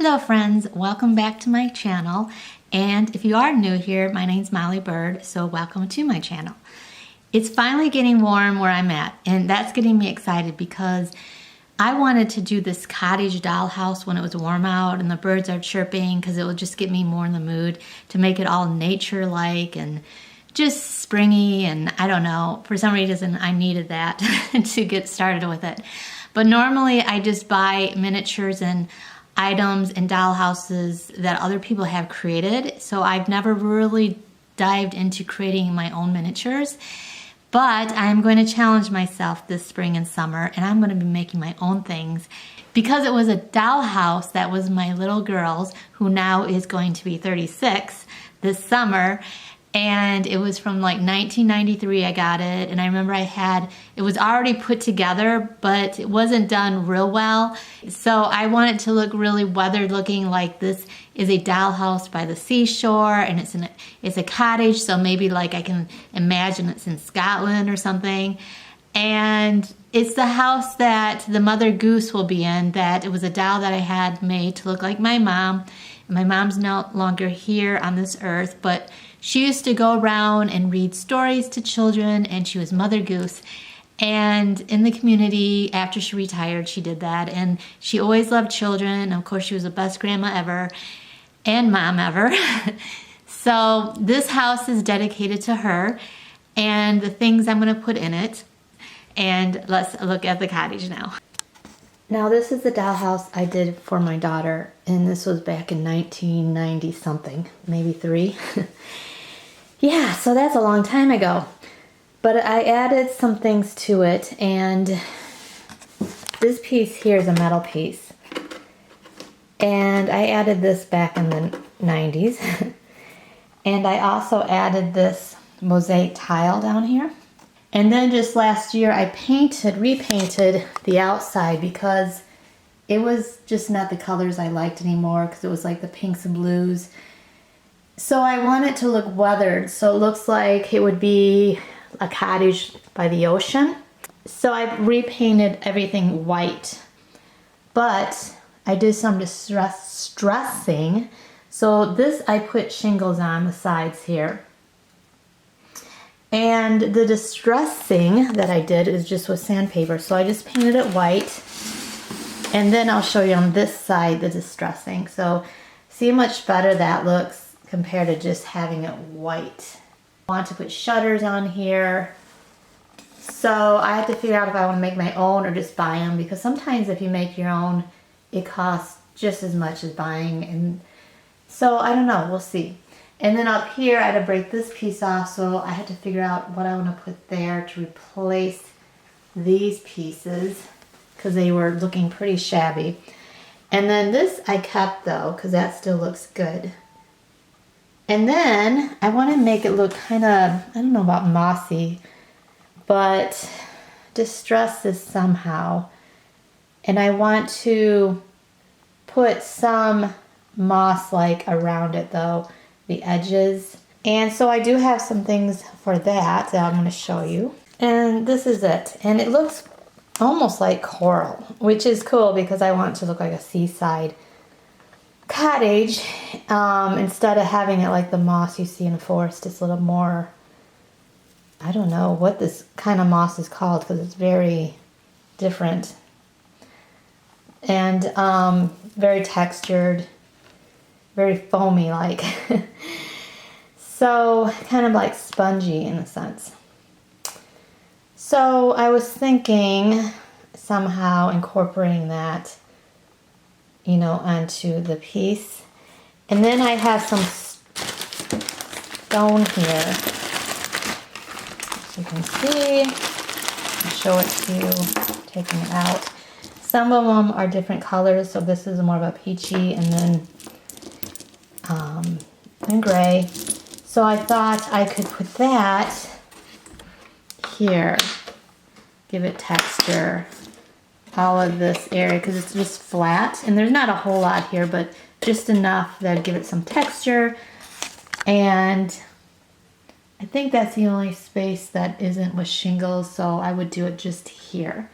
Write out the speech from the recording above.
Hello friends, welcome back to my channel. And if you are new here, my name's Molly Bird, so welcome to my channel. It's finally getting warm where I'm at, and that's getting me excited because I wanted to do this cottage dollhouse when it was warm out and the birds are chirping, because it will just get me more in the mood to make it all nature-like and just springy, and I don't know, for some reason I needed that to get started with it. But normally I just buy miniatures and items and dollhouses that other people have created, so I've never really dived into creating my own miniatures. But I'm going to challenge myself this spring and summer, and I'm going to be making my own things because it was a dollhouse that was my little girl's, who now is going to be 36 this summer. And it was from like 1993 I got it, and I remember it was already put together, but it wasn't done real well. So I want it to look really weathered looking, like this is a dollhouse by the seashore, and it's a cottage, so maybe like I can imagine it's in Scotland or something. And it's the house that the mother goose will be in. That it was a doll that I had made to look like my mom. And my mom's no longer here on this earth, but she used to go around and read stories to children, and she was Mother Goose. And in the community, after she retired, she did that. And she always loved children. Of course, she was the best grandma ever and mom ever. So this house is dedicated to her and the things I'm going to put in it. And let's look at the cottage now. Now this is the dollhouse I did for my daughter, and this was back in 1990 something, maybe 3. Yeah, so that's a long time ago. But I added some things to it, and this piece here is a metal piece. And I added this back in the 90s. And I also added this mosaic tile down here. And then just last year I repainted the outside because it was just not the colors I liked anymore, because it was like the pinks and blues. So I want it to look weathered, so it looks like it would be a cottage by the ocean. So I repainted everything white, but I did some distressing. So this, I put shingles on the sides here. And the distressing that I did is just with sandpaper. So I just painted it white. And then I'll show you on this side the distressing. So see how much better that looks compared to just having it white. I want to put shutters on here. So I have to figure out if I want to make my own or just buy them, because sometimes if you make your own, it costs just as much as buying. And so I don't know, we'll see. And then up here, I had to break this piece off, so I had to figure out what I want to put there to replace these pieces, because they were looking pretty shabby. And then this I kept though, because that still looks good. And then I want to make it look kind of, I don't know about mossy, but distress this somehow. And I want to put some moss like around it though, the edges. And so I do have some things for that I'm going to show you. And this is it. And it looks almost like coral, which is cool because I want it to look like a seaside cottage. Instead of having it like the moss you see in the forest, it's a little more, I don't know what this kind of moss is called because it's very different. And very textured, very foamy like. So kind of like spongy in a sense. So I was thinking somehow incorporating that, you know, onto the piece. And then I have some stone here. As you can see, I'll show it to you, taking it out. Some of them are different colors, so this is more of a peachy and then and gray. So I thought I could put that here, give it texture, all of this area, because it's just flat and there's not a whole lot here, but just enough that give it some texture. And I think that's the only space that isn't with shingles, so I would do it just here.